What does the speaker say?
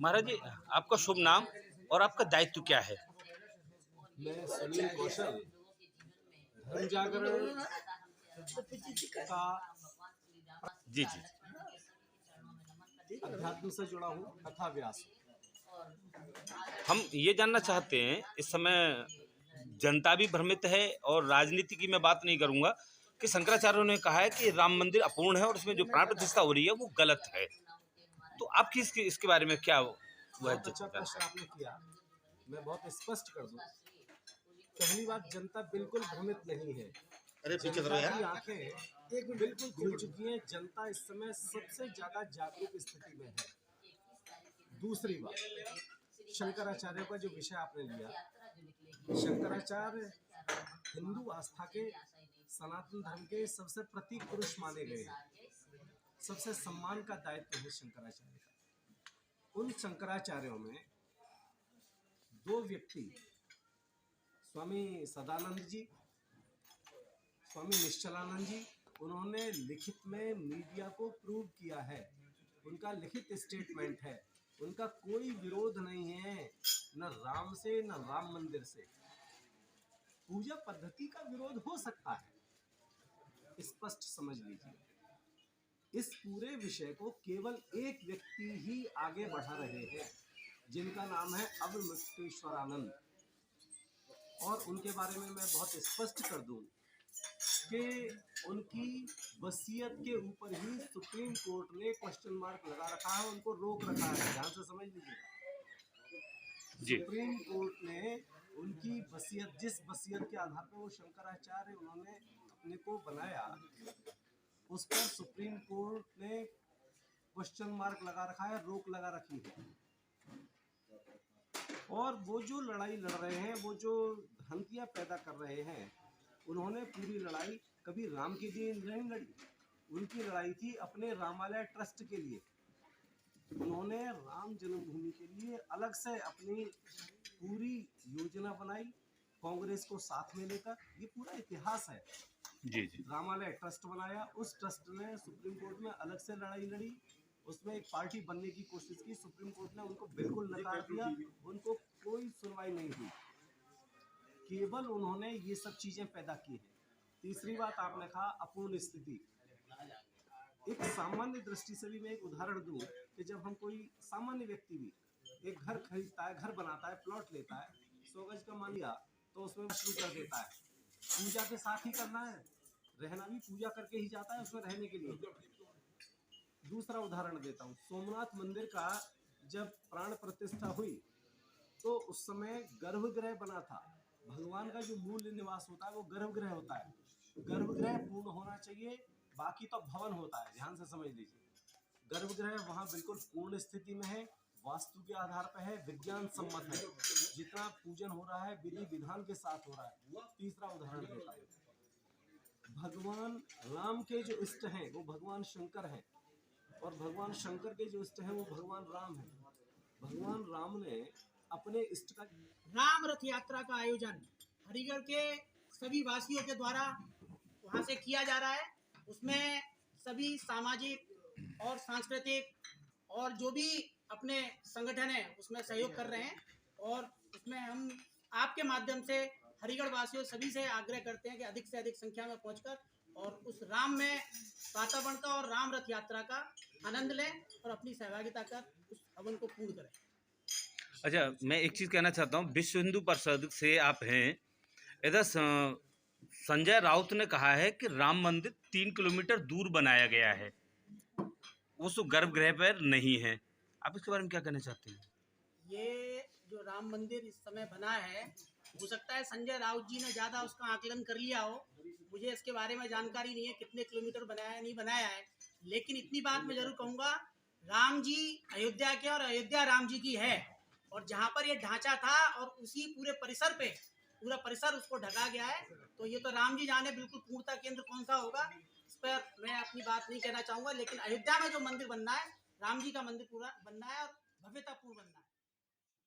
महाराज जी, आपका शुभ नाम और आपका दायित्व क्या है? मैं सुनील कौशल धर्म जागरण का जी जी। अध्यात्म से जुड़ा हूँ, कथा व्यास हूँ। हम ये जानना चाहते हैं, इस समय जनता भी भ्रमित है और राजनीति की मैं बात नहीं करूंगा कि शंकराचार्यों ने कहा है कि राम मंदिर अपूर्ण है और इसमें जो प्राण प्रतिष्ठा हो रही है वो गलत है। तो आपकी इसके बारे में क्या वो है? बहुत अच्छा प्रश्न आपने किया। मैं बहुत स्पष्ट कर दूं। पहली बात, जनता बिल्कुल भ्रमित नहीं है। अरे पीछे करो जनता यार। की आंखें बिल्कुल खुल चुकी हैं। जनता इस समय सबसे ज्यादा जागरूक स्थिति में है। दूसरी बात, शंकराचार्य का जो विषय आपने लिया, शंकराचार्य हिंदू आस्था के, सनातन धर्म के सबसे प्रतीक पुरुष माने गए हैं। सबसे सम्मान का दायित्व है शंकराचार्य का। उन शंकराचार्यों में दो व्यक्ति, स्वामी सदानंद जी, स्वामी निश्चलानंद जी, उन्होंने लिखित में मीडिया को प्रूव किया है। उनका लिखित स्टेटमेंट है, उनका कोई विरोध नहीं है, न राम से न राम मंदिर से। पूजा पद्धति का विरोध हो सकता है, स्पष्ट समझ लीजिए। इस पूरे विषय को केवल एक व्यक्ति ही आगे बढ़ा रहे हैं, जिनका नाम है अवमुक्तेश्वरानंद। और उनके बारे में मैं बहुत स्पष्ट कर दूं कि उनकी वसीयत के ऊपर ही सुप्रीम कोर्ट ने क्वेश्चन मार्क लगा रखा है, उनको रोक रखा है। ध्यान से समझ लीजिए। सुप्रीम कोर्ट ने उनकी वसीयत, जिस वसीयत के आधार पर वो शंकराचार्य उन्होंने अपने को बनाया, उस पर सुप्रीम कोर्ट ने क्वेश्चन मार्क लगा रखा है, रोक लगा रखी है। और वो जो लड़ाई लड़ रहे हैं, वो जो भ्रांतियां पैदा कर रहे हैं, उन्होंने पूरी लड़ाई कभी राम के लिए नहीं लड़ी। उनकी लड़ाई थी अपने रामालय ट्रस्ट के लिए। उन्होंने राम जन्मभूमि के लिए अलग से अपनी पूरी योजना बनाई, कांग्रेस को साथ में लेकर। ये पूरा इतिहास है। जी जी। रामालय ट्रस्ट बनाया, उस ट्रस्ट ने सुप्रीम कोर्ट में अलग से लड़ाई लड़ी, उसमें एक पार्टी बनने की कोशिश की। सुप्रीम कोर्ट ने उनको बिल्कुल नकार दिया, उनको कोई सुनवाई नहीं हुई। केवल उन्होंने ये सब चीजें पैदा की हैं। तीसरी बात, आपने कहा अपूर्ण स्थिति। एक सामान्य दृष्टि से भी मैं एक उदाहरण दूं कि जब हम कोई सामान्य व्यक्ति भी एक घर खरीदता है, घर बनाता है, प्लॉट लेता है, 100 गज का मान लिया, तो उसमें शुरू कर देता है। पूजा के साथ ही करना है, रहना भी पूजा करके ही जाता है उसमें रहने के लिए। दूसरा उदाहरण देता हूँ, सोमनाथ मंदिर का जब प्राण प्रतिष्ठा हुई तो उस समय गर्भगृह बना था। भगवान का जो मूल निवास होता है वो गर्भगृह होता है। गर्भगृह पूर्ण होना चाहिए, बाकी तो भवन होता है। ध्यान से समझ लीजिए। गर्भगृह वहाँ बिल्कुल पूर्ण स्थिति में है, वास्तु के आधार पर है, विज्ञान सम्मत है। जितना पूजन हो रहा है विधि विधान के साथ हो रहा है। तीसरा उदाहरण देता हूँ, भगवान राम के जो इष्ट हैं वो भगवान शंकर हैं, और भगवान शंकर के जो इष्ट हैं वो भगवान राम हैं। भगवान राम ने अपने इष्ट का राम रथ यात्रा का आयोजन हरिगढ़ के सभी वासियों के द्वारा वहाँ से किया जा रहा है। उसमें सभी सामाजिक और सांस्कृतिक और जो भी अपने संगठन है उसमें सहयोग कर रहे हैं। और उसमें हम आपके माध्यम से हरिगढ़ वासियों सभी से आग्रह करते हैं कि अधिक से अधिक संख्या में पहुंचकर और उस राम में वातावरण का और राम रथ यात्रा का आनंद लें और अपनी सहभागिता कर उस हवन को पूर्ण करें। अच्छा, मैं एक चीज़ कहना चाहता हूँ, विश्व हिंदू परिषद से आप हैं। इधर संजय राउत ने कहा है कि राम मंदिर 3 किलोमीटर दूर बनाया गया है, उस गर्भगृह पर नहीं है। आप इसके बारे में क्या कहना चाहते हैं? ये जो राम मंदिर इस समय बना है, हो सकता है संजय राउत जी ने ज़्यादा उसका आकलन कर लिया हो। मुझे इसके बारे में जानकारी नहीं है कितने किलोमीटर बनाया है नहीं बनाया है, लेकिन इतनी बात मैं जरूर कहूँगा, राम जी अयोध्या के और अयोध्या राम जी की है। और जहाँ पर ये ढांचा था और उसी पूरे परिसर पे पूरा परिसर उसको ढका गया है, तो ये तो राम जी जाने बिल्कुल पूर्णता केंद्र कौन सा होगा, इस पर मैं अपनी बात नहीं कहना चाहूँगा। लेकिन अयोध्या में जो मंदिर बनना है, राम जी का मंदिर पूरा बनना है और भव्यतापूर्ण बनना है।